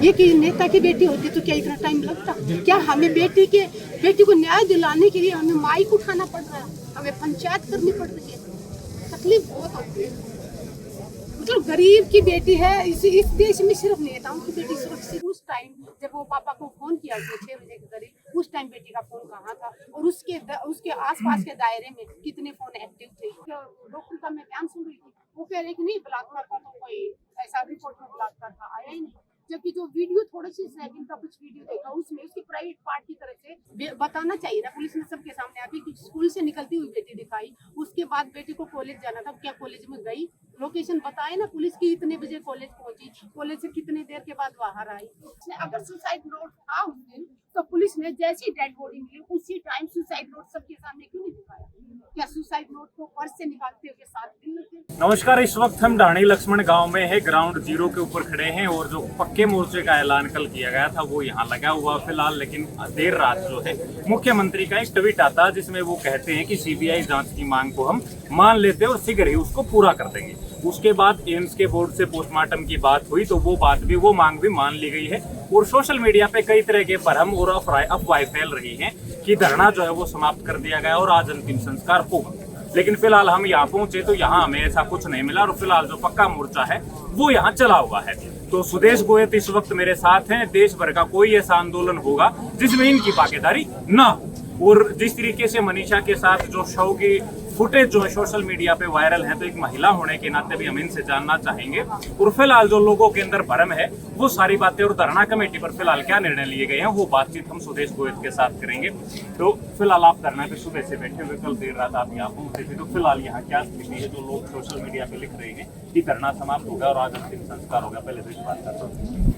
ये कि नेता की बेटी होती तो क्या इतना टाइम लगता? क्या हमें बेटी को न्याय दिलाने के लिए हमें माइक उठाना पड़ रहा है, हमें पंचायत करनी पड़ रही है, तकलीफ बहुत होती है। मतलब गरीब की बेटी है, इस देश में सिर्फ नेताओं की बेटी सुरक्षित। उस टाइम जब वो पापा को फोन किया 6 बजे के करीब, उस टाइम बेटी का फोन कहाँ था और उसके आसपास के दायरे में कितने फोन एक्टिव थे? डॉक्टर का मैं बयान सुन रही थी, वो कह रहे कि नहीं बलात्कार का तो कोई ऐसा रिपोर्ट में बलात्कार का आया ही नहीं। जबकि जो वीडियो थोड़ी सी सेकंड का कुछ वीडियो देखा, उसमें उसकी प्राइवेट पार्ट की तरफ से बताना चाहिए ना, पुलिस ने सबके सामने आके कि स्कूल से निकलती हुई बेटी दिखाई, उसके बाद बेटी को कॉलेज जाना था, क्या कॉलेज में गई, लोकेशन बताए ना पुलिस की, इतने बजे कॉलेज पहुंची, कॉलेज से कितने देर के बाद बाहर आई। अगर सुसाइड नोट था उस दिन तो पुलिस ने जैसी डेड बॉडी मिली उसी टाइम सुसाइड नोट सबके सामने क्यों नहीं दिखाया? क्या सुसाइड नोट को पर्स से निकालते हुए 7 दिन लगे? नमस्कार, इस वक्त हम ढाणी लक्ष्मण गांव में है, ग्राउंड जीरो के ऊपर खड़े हैं और जो पक्के मोर्चे का ऐलान कल किया गया था वो यहाँ लगा हुआ फिलहाल। लेकिन देर रात जो है मुख्यमंत्री का एक ट्वीट आता जिसमें वो कहते हैं कि सीबीआई जांच की मांग को हम मान लेते हैं और शीघ्र ही उसको पूरा कर देंगे। उसके बाद एम्स के बोर्ड से पोस्टमार्टम की बात हुई तो वो मांग भी मान ली गई है और सोशल मीडिया पे कई तरह के भ्रम और अफवाहें फैल रही हैं कि धरना जो है वो समाप्त कर दिया गया और आज अंतिम संस्कार होगा। लेकिन फिलहाल हम यहाँ पहुंचे तो यहाँ हमें ऐसा कुछ नहीं मिला और फिलहाल जो पक्का मोर्चा है वो यहाँ चला हुआ है। तो सुदेश गोयत इस वक्त मेरे साथ हैं। देश भर का कोई ऐसा आंदोलन होगा जिसमें इनकी भागीदारी ना हो। और जिस तरीके से मनीषा के साथ जो शव की फुटेज जो है सोशल मीडिया पे वायरल है, तो एक महिला होने के नाते भी हम इनसे जानना चाहेंगे और फिलहाल जो लोगों के अंदर भ्रम है वो सारी बातें और धरना कमेटी पर फिलहाल क्या निर्णय लिए गए हैं वो बातचीत हम सुदेश गोयत के साथ करेंगे। तो फिलहाल आप धरना पे सुबह से बैठे हुए, कल देर रात आप यहाँ पहुंचे थे, तो फिलहाल यहाँ क्या स्थिति है? जो लोग सोशल मीडिया पे लिख रहे हैं कि धरना समाप्त होगा और आज अंतिम संस्कार होगा, पहले तो इस बात का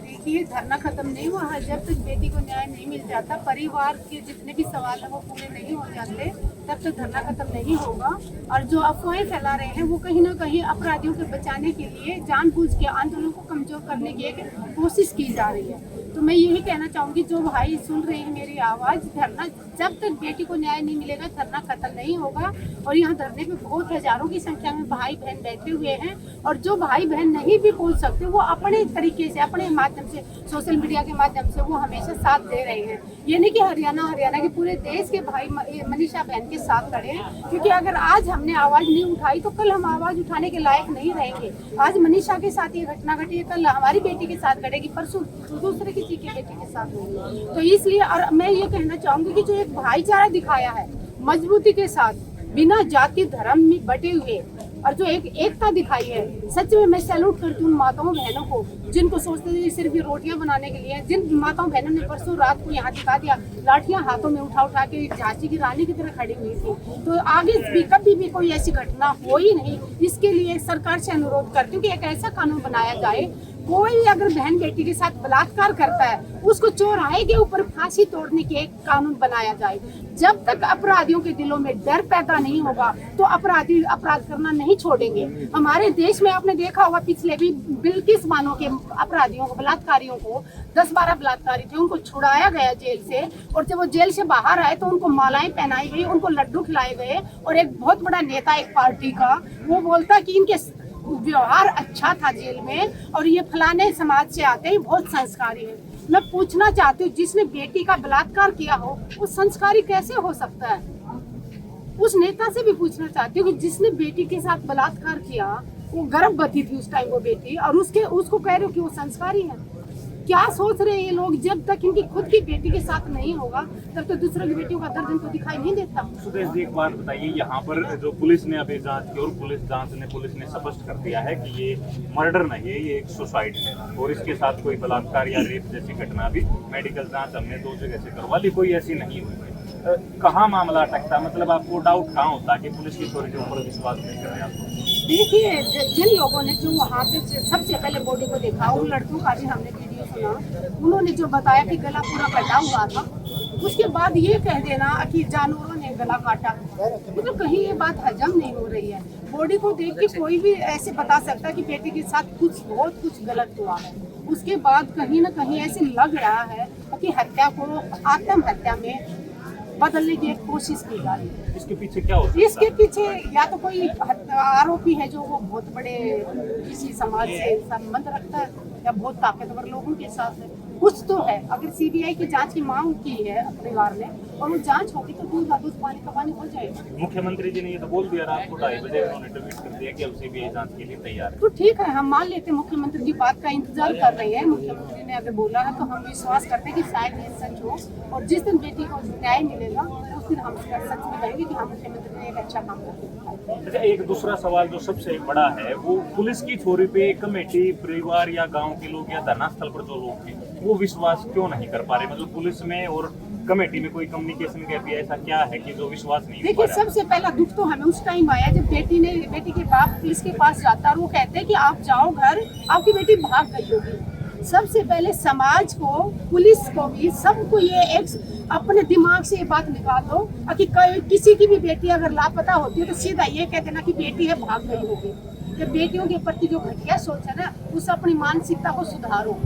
देखिए, धरना खत्म नहीं हुआ है। जब तक बेटी को न्याय नहीं मिल जाता, परिवार के जितने भी सवाल है वो पूरे नहीं हो जाते, तब तक धरना खत्म नहीं होगा। और जो अफवाहें फैला रहे हैं वो कहीं ना कहीं अपराधियों को बचाने के लिए जानबूझ के आंदोलन को कमजोर करने की एक कोशिश की जा रही है। तो मैं यही कहना चाहूंगी, जो भाई सुन रहे हैं मेरी आवाज, धरना जब तक बेटी को न्याय नहीं मिलेगा धरना खत्म नहीं होगा। और यहाँ धरने पे बहुत हजारों की संख्या में भाई बहन बैठे हुए हैं और जो भाई बहन नहीं भी पहुंच सकते वो अपने तरीके से, अपने माध्यम से, सोशल मीडिया के माध्यम से वो हमेशा साथ दे रहे हैं। ये नहीं कि हरियाणा के पूरे देश के भाई मनीषा बहन के साथ खड़े हैं, क्योंकि अगर आज हमने आवाज नहीं उठाई तो कल हम आवाज उठाने के लायक नहीं रहेंगे। आज मनीषा के साथ ये घटना घटी है, कल हमारी बेटी के साथ घटेगी, परसों दूसरे किसी की बेटी के साथ होगी। तो इसलिए और मैं ये कहना चाहूंगी कि जो एक भाईचारा दिखाया है मजबूती के साथ, बिना जाति धर्म में बटे हुए, और जो एक एकता दिखाई है, सच में मैं सैल्यूट करती हूँ उन माताओं बहनों को जिनको सोचते थे सिर्फ ये रोटियां बनाने के लिए। जिन माताओं बहनों ने परसों रात को यहाँ दिखा दिया, लाठियां हाथों में उठा के झांसी की रानी की तरह खड़ी हुई थी। तो आगे भी कभी भी कोई ऐसी घटना हो ही नहीं। इसके लिए सरकार से अनुरोध करती हूँ कि एक ऐसा कानून बनाया जाए, कोई अगर बहन बेटी के साथ बलात्कार करता है उसको चौराहे के ऊपर फांसी तोड़ने के एक कानून बनाया जाए। जब तक अपराधियों के दिलों में डर पैदा नहीं होगा तो अपराधी अपराध करना नहीं छोड़ेंगे। हमारे देश में आपने देखा होगा, पिछले भी बिल्किस बानो के अपराधियों को, बलात्कारियों को, 10-12 बलात्कारी थे, उनको छुड़ाया गया जेल से, और जब वो जेल से बाहर आए तो उनको मालाएं पहनाई गई, उनको लड्डू खिलाए गए। और एक बहुत बड़ा नेता एक पार्टी का वो बोलता कि इनके व्यवहार अच्छा था जेल में और ये फलाने समाज से आते हैं, बहुत संस्कारी है। मैं पूछना चाहती हूँ, जिसने बेटी का बलात्कार किया हो वो संस्कारी कैसे हो सकता है? उस नेता से भी पूछना चाहती हूँ कि जिसने बेटी के साथ बलात्कार किया, वो गर्भवती थी उस टाइम वो बेटी, और उसको कह रहे हो कि वो संस्कारी है। क्या सोच रहे हैं ये लोग? जब तक इनकी खुद की बेटी के साथ नहीं होगा तब तक दूसरों की बेटियों का दर्द इनको दिखाई नहीं देता। सुदेश जी, एक बात बताइए, यहाँ पर जो पुलिस ने अभी जांच की और पुलिस ने स्पष्ट कर दिया है कि ये मर्डर नहीं है, ये एक सुसाइड है और इसके साथ कोई बलात्कार या रेप जैसी घटना भी मेडिकल जांच हमने 2 जगह से करवा ली, कोई ऐसी नहीं हुई। कहाँ मामला अटकता? मतलब आपको डाउट कहाँ होता कि पुलिस की थोड़ी ऊपर विश्वास नहीं कर रहे आपको? देखिए, जिन लोगों ने जो वहाँ पे सबसे पहले बॉडी को देखा, उन लड़कियों का भी हमने वीडियो सुना, उन्होंने जो बताया कि गला पूरा कटा हुआ था, उसके बाद ये कह देना कि जानवरों ने गला काटा, मतलब कहीं ये बात हजम नहीं हो रही है। बॉडी को देख के कोई भी ऐसे बता सकता है कि बेटी के साथ बहुत कुछ गलत हुआ है। उसके बाद कहीं ना कहीं ऐसे लग रहा है कि हत्या को आत्महत्या में बदलने की एक कोशिश की जा रही है। इसके पीछे क्या होता है? इसके पीछे या तो कोई आरोपी है जो वो बहुत बड़े किसी समाज से संबंध रखता है, या बहुत ताकतवर लोगों के साथ है? कुछ तो है। अगर सीबीआई की जांच की मांग की है परिवार ने और वो जांच होगी तो दूध का दूध पानी का पानी हो जाएगा। मुख्यमंत्री जी ने ये तो बोल दिया रात को 2:30 बजे उन्होंने ट्वीट कर दिया कि अब सीबीआई जांच के लिए तैयार है। तो ठीक है, हम मान लेते हैं मुख्यमंत्री जी बात का इंतजार कर रहे हैं। मुख्यमंत्री ने अगर बोला है तो हम विश्वास करते हैं कि शायद ये सच हो, और जिस दिन बेटी को न्याय मिलेगा उस दिन हम सच में कहेंगे कि हाँ, मुख्यमंत्री ने एक अच्छा काम किया। अच्छा, एक दूसरा सवाल जो सबसे बड़ा है वो पुलिस की छोरी पे कमेटी, परिवार या गांव के लोग या धरना स्थल पर जो लोग हैं वो विश्वास क्यों नहीं कर पा रहे? मतलब पुलिस में और कमेटी में कोई कम्युनिकेशन गैप या ऐसा क्या है कि जो विश्वास नहीं हो पा देखिए, रहा? सबसे पहला दुख तो हमें उस टाइम आया जब बेटी के बाप पुलिस के पास जाता और वो कहते हैं कि आप जाओ घर, आपकी बेटी भाग गई होगी। सबसे पहले समाज को, पुलिस को भी, सबको ये एक अपने दिमाग से ये बात निकाल दो कि किसी की भी बेटी अगर लापता होती है तो सीधा ये कह देना कि बेटी है, भाग गई होगी। ये बेटियों के प्रति जो घटिया सोच है ना, उस अपनी मानसिकता को सुधारो।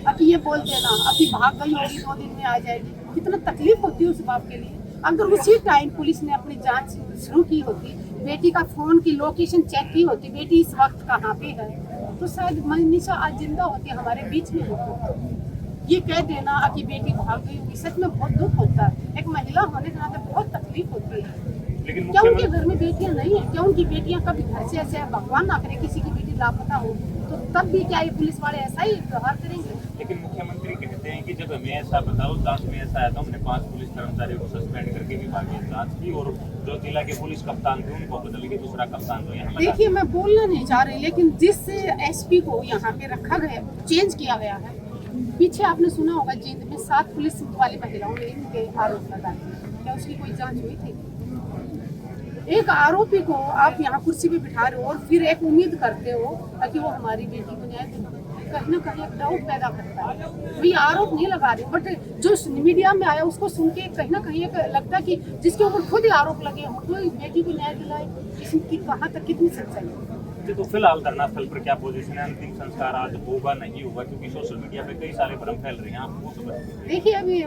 अभी ये बोल देना अभी भाग गई होगी 2 दिन में आ जाएगी, कितना तकलीफ होती है उस बाप के लिए। अगर उसी टाइम पुलिस ने अपनी जांच शुरू की होती, बेटी का फोन की लोकेशन चेक की होती, बेटी इस वक्त कहाँ पे है, तो शायद मनीषा आज जिंदा होती, हमारे बीच में होती। ये कह देना कि बेटी भाग गई होगी, सच में बहुत दुख होता है। एक महिला होने के नाते बहुत तकलीफ होती है। लेकिन क्या उनके घर में बेटियां नहीं है? क्या उनकी बेटियां कभी घर से ऐसे, भगवान ना करे किसी की बेटी लापता हो, तो तब भी क्या ये पुलिस वाले ऐसा ही व्यवहार करेंगे? लेकिन मुख्यमंत्री कहते हैं कि जब हमें ऐसा बताओ, जांच में ऐसा आया तो हमने 5 पुलिस कर्मचारियों को सस्पेंड करके विभागीय जांच की और जो जिला के पुलिस कप्तान थे उनको बदल के दूसरा कप्तान जो यहाँ लगा। देखिए, मैं बोलना नहीं चाह रही, लेकिन जिस एसपी को यहाँ पे रखा गया, चेंज किया गया है, पीछे आपने सुना होगा जींद में 7 पुलिस वाली महिलाओं ने इनके आरोप लगाए, क्या उसकी कोई जांच हुई थी? एक आरोपी को आप यहाँ कुर्सी पे बिठा रहे हो और फिर एक उम्मीद करते हो कि वो हमारी बेटी को न्याय दे, कहीं ना कहीं एक डाउट पैदा करता है। वही आरोप नहीं लगा रहे, बट जो मीडिया में आया उसको सुन के कहीं ना कहीं एक लगता है कि जिसके ऊपर खुद ही आरोप लगे हो तो बेटी को न्याय दिलाए, इसकी कहाँ तक कितनी सच्चाई है? तो फिलहाल धरना स्थल पर क्या पोजीशन है? अंतिम संस्कार आज होगा नहीं होगा? क्योंकि सोशल मीडिया पे कई सारे भ्रम फैल रहे हैं, आप वो सब बताइए। देखिए, अभी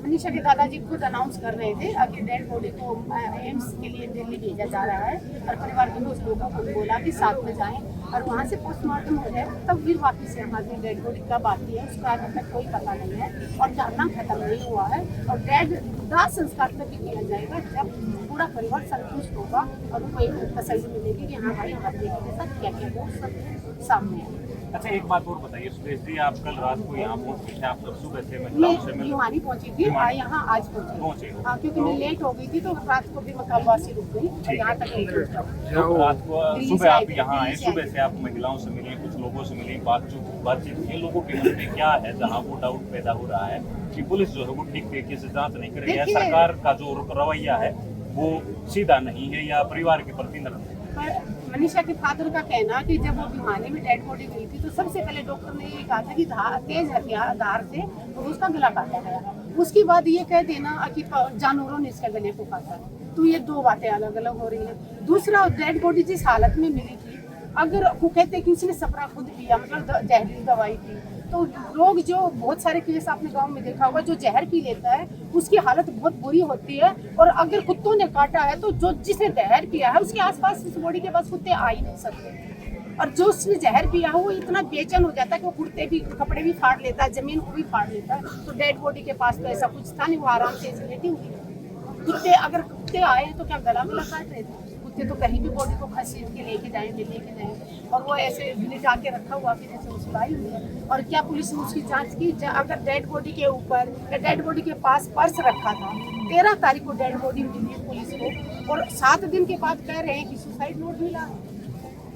मनीषा के दादाजी खुद अनाउंस कर रहे थे कि डेड बॉडी को एम्स के लिए दिल्ली भेजा जा रहा है, और परिवार के दोस्तों को बोला कि साथ में जाएं और वहाँ से पोस्टमार्टम हो जाए, तब फिर वापस यहाँ से डेड बॉडी कब आती है उसका अभी तक कोई पता नहीं है, और धरना खत्म नहीं हुआ है। और दाह संस्कार तक भी किया जाएगा जब पूरा परिवार संतुष्ट होगा और उनको एक तसल्ली मिलेगी कि हाँ भाई, हमारे बेटी के साथ क्या क्या वो सब सामने है। अच्छा, एक बात और बताइए सुरेश जी, आप कल रात को यहाँ पहुँचे थे, आप सब सुबह से महिलाओं से मैं मिल भिवानी पहुंची थी, यहाँ आज पहुंची। हाँ, क्योंकि मैं लेट हो गई थी तो रात को भी मैं कलवासी रुक गई और यहाँ तक नहीं पहुंचा। तो रात को सुबह आप यहाँ आए, सुबह से आप महिलाओं से मिले, कुछ लोगों से मिले, बातचीत हुई, लोगों के मन में क्या है जहाँ वो डाउट पैदा हो रहा है कि पुलिस जो है वो ठीक तरीके से जांच नहीं कर रही है, सरकार का जो रवैया है वो सीधा नहीं है या परिवार के प्रति नरम है? मनीषा के फादर का कहना कि जब वो भिवानी में डेड बॉडी मिली थी तो सबसे पहले डॉक्टर ने ये कहा था कि तेज हथियार धार से तो उसका गला काटा गया। उसके बाद ये कह देना कि जानवरों ने इसके गले को काटा, तो ये 2 बातें अलग अलग हो रही है। दूसरा, डेड बॉडी जिस हालत में मिली थी, अगर वो कहते कि उसने सपरा खुद पिया, मतलब जहरीली दवाई थी, तो लोग जो बहुत सारे केस आपने गांव में देखा होगा, जो जहर पी लेता है उसकी हालत बहुत बुरी होती है। और अगर कुत्तों ने काटा है तो जो जिसने जहर पिया है उसके आसपास उस बॉडी के पास कुत्ते आ ही नहीं सकते, और जो उसने जहर पिया है वो इतना बेचैन हो जाता है कि वो कुर्ते भी, कपड़े भी फाड़ लेता है, जमीन को भी फाड़ लेता है। तो डेड बॉडी के पास तो ऐसा कुछ था नहीं, वो आराम से ऐसे लेटी हुई है। कुत्ते, अगर कुत्ते आए तो क्या गला में काट रहे थे? कुत्ते तो कहीं भी बॉडी को खसीट के लेके जाएंगे, और वो ऐसे लिटा के रखा हुआ फिर ऐसे उसलाई हुई है। और क्या पुलिस ने उसकी जांच की? अगर डेड बॉडी के ऊपर या डेड बॉडी के पास पर्स रखा था, 13 तारीख को डेड बॉडी मिली पुलिस को, और 7 दिन के बाद कह रहे हैं कि सुसाइड नोट मिला।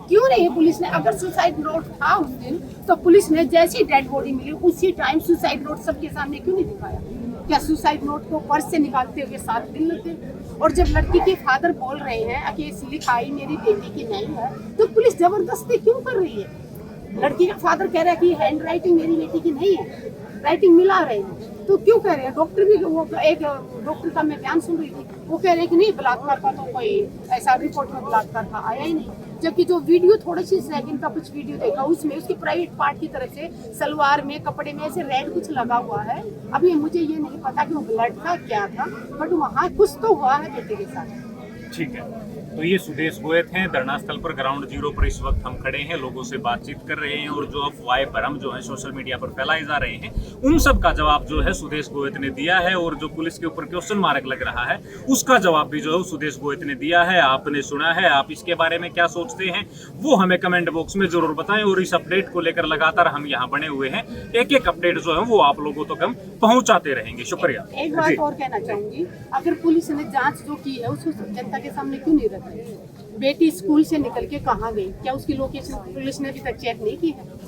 क्यों नहीं है पुलिस ने? अगर सुसाइड नोट था उस दिन तो पुलिस ने जैसी डेड बॉडी मिली उसी टाइम सुसाइड नोट सबके सामने क्यों नहीं दिखाया? क्या सुसाइड नोट को पर्स से निकालते हुए 7 दिन लगते? और जब लड़की के फादर बोल रहे हैं कि लिखाई मेरी बेटी की नहीं है, तो पुलिस जबरदस्ती क्यों कर रही है? लड़की का फादर कह रहा है कि हैंड राइटिंग मेरी बेटी की नहीं है, राइटिंग मिला रहे हैं, तो क्यों कह रहे हैं? डॉक्टर भी, वो एक डॉक्टर का मैं बयान सुन रही थी, वो कह रहे हैं कि नहीं, बलात्कार का तो कोई ऐसा रिपोर्ट में बलात्कार का आया ही नहीं। जबकि जो वीडियो, थोड़ी सी सेकंड का कुछ वीडियो देखा, उसमें उसकी प्राइवेट पार्ट की तरफ से सलवार में, कपड़े में ऐसे रेड कुछ लगा हुआ है। अभी मुझे ये नहीं पता कि वो ब्लड था क्या था, बट वहाँ कुछ तो हुआ है बेटे के साथ। ठीक है। तो ये सुदेश गोयत हैं, धरना स्थल पर ग्राउंड जीरो पर इस वक्त हम खड़े हैं, लोगों से बातचीत कर रहे हैं और जो अफवाहें भरम जो है सोशल मीडिया पर फैलाए जा रहे हैं उन सब का जवाब जो है सुदेश गोयत ने दिया है। और जो पुलिस के ऊपर क्वेश्चन मार्क लग रहा है उसका जवाब भी जो है सुदेश गोयत ने दिया है। आपने सुना है, आप इसके बारे में क्या सोचते हैं वो हमें कमेंट बॉक्स में जरूर बताएं। और इस अपडेट को लेकर लगातार हम यहाँ बने हुए हैं, एक एक अपडेट जो है वो आप लोगों तक हम पहुँचाते रहेंगे। शुक्रिया। एक बात और कहना चाहूंगी, अगर पुलिस ने जांच जो की है उसको जनता के सामने क्यों नहीं रख रही? बेटी स्कूल से निकल के कहाँ गई, क्या उसकी लोकेशन पुलिस ने अभी तक चेक नहीं की है?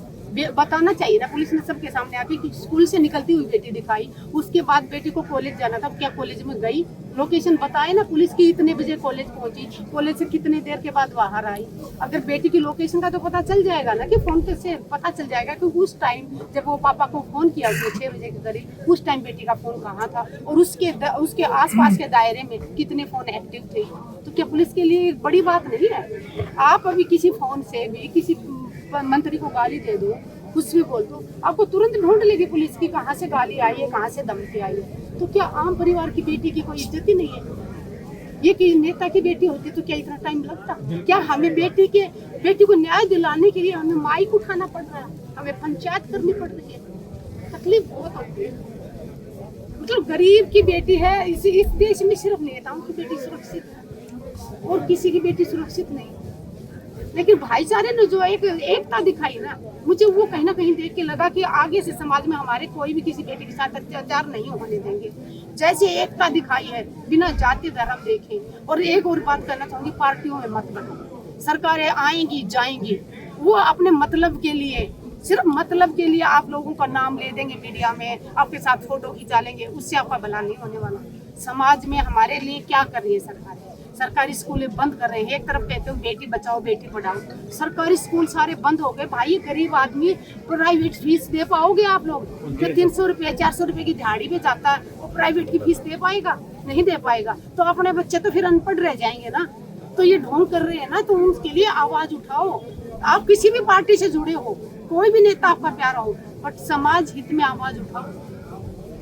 बताना चाहिए ना, पुलिस ने सबके सामने आके कि स्कूल से निकलती हुई बेटी दिखाई, उसके बाद बेटी को कॉलेज जाना था, क्या कॉलेज में गई? लोकेशन बताए ना पुलिस की, इतने बजे कॉलेज पहुंची, कॉलेज से कितने देर के बाद बाहर आई। अगर बेटी की लोकेशन का तो पता चल जाएगा ना, कि फोन से पता चल जाएगा कि उस टाइम जब वो पापा को फोन किया उसने 6 बजे के करीब, उस टाइम बेटी का फोन कहाँ था और उसके आसपास के दायरे में कितने फोन एक्टिव थे। तो क्या पुलिस के लिए बड़ी बात नहीं है? आप अभी किसी फोन से भी किसी मंत्री को गाली दे दो, कुछ भी बोल दो, आपको तुरंत ढूंढ लेगी पुलिस की कहाँ से गाली आई है, कहाँ से धमकी आई है। तो क्या आम परिवार की बेटी की कोई इज्जत ही नहीं है? ये कि नेता की बेटी होती तो क्या इतना टाइम लगता? क्या हमें बेटी को न्याय दिलाने के लिए हमें माइक उठाना पड़ रहा है, हमें पंचायत करनी पड़ रही है? तकलीफ बहुत होती है। मतलब गरीब की बेटी है, इस देश में सिर्फ नेताओं की बेटी सुरक्षित है और किसी की बेटी सुरक्षित नहीं। लेकिन भाईचारे ने जो एकता दिखाई ना, मुझे वो कहीं ना कहीं देख के लगा कि आगे से समाज में हमारे कोई भी किसी बेटी के साथ अत्याचार नहीं होने देंगे। जैसे एकता दिखाई है बिना जाति धर्म देखे। और एक और बात करना चाहूंगी, पार्टियों में मत बनो। सरकारें आएंगी जाएंगी, वो अपने मतलब के लिए, सिर्फ मतलब के लिए आप लोगों का नाम ले देंगे मीडिया में, आपके साथ फोटो खिंचा लेंगे, उससे आपका भला नहीं होने वाला। समाज में हमारे लिए क्या कर रही है सरकार? सरकारी स्कूलें बंद कर रहे हैं। एक तरफ कहते हो बेटी बचाओ बेटी पढ़ाओ, सरकारी स्कूल सारे बंद हो गए। भाई गरीब आदमी प्राइवेट फीस दे पाओगे आप लोग? जो 300 रुपये 400 रुपये की दिहाड़ी पे जाता है वो प्राइवेट की फीस दे पाएगा? नहीं दे पाएगा। तो अपने बच्चे तो फिर अनपढ़ रह जाएंगे ना। तो ये ढोंग कर रहे हैं ना, तो उसके लिए आवाज उठाओ। आप किसी भी पार्टी से जुड़े हो, कोई भी नेता आपका प्यारा हो, बट समाज हित में आवाज उठाओ।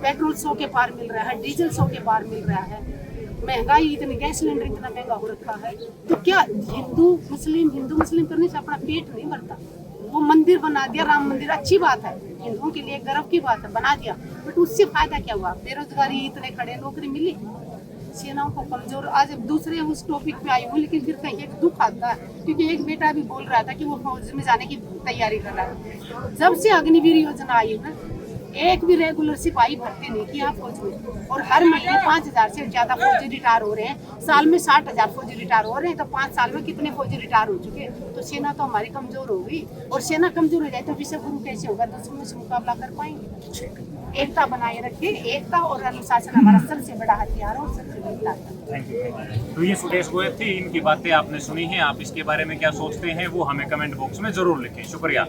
पेट्रोल 100 के पार मिल रहा है, डीजल 100 के पार मिल रहा है, महंगाई इतनी, गैस सिलेंडर इतना महंगा हो रखा है। तो क्या हिंदू मुस्लिम करने से अपना पेट नहीं भरता? वो मंदिर बना दिया, राम मंदिर, अच्छी बात है, हिंदुओं के लिए गर्व की बात है, बना दिया, बट उससे फायदा क्या हुआ? बेरोजगारी इतने खड़े, नौकरी मिली, सेनाओं को कमजोर। आज दूसरे उस टॉपिक पे आई हूँ, लेकिन फिर कहीं एक दुख आता है, क्योंकि एक बेटा भी बोल रहा था कि वो फौज में जाने की तैयारी कर रहा है। जब से अग्निवीर योजना आई है, एक भी रेगुलर सिपाही भर्ती नहीं किया फौज में, और हर महीने 5000 से ज्यादा फौजी रिटायर हो रहे हैं। साल में 60,000 फौजी रिटायर हो रहे हैं, तो 5 साल में कितने फौजी रिटायर हो चुके? तो सेना तो हमारी कमजोर हो गई, और सेना कमजोर हो जाए तो विश्व गुरु कैसे होगा? दुश्मनों से मुकाबला कर पाएंगे? एकता बनाए रखे, एकता और अनुशासन हमारा सबसे बड़ा हथियार और सबसे बड़ी ताकत। Thank you. तो ये सुदेश गोयत थी, इनकी बातें आपने सुनी हैं। आप इसके बारे में क्या सोचते हैं वो हमें कमेंट बॉक्स में जरूर लिखें। शुक्रिया।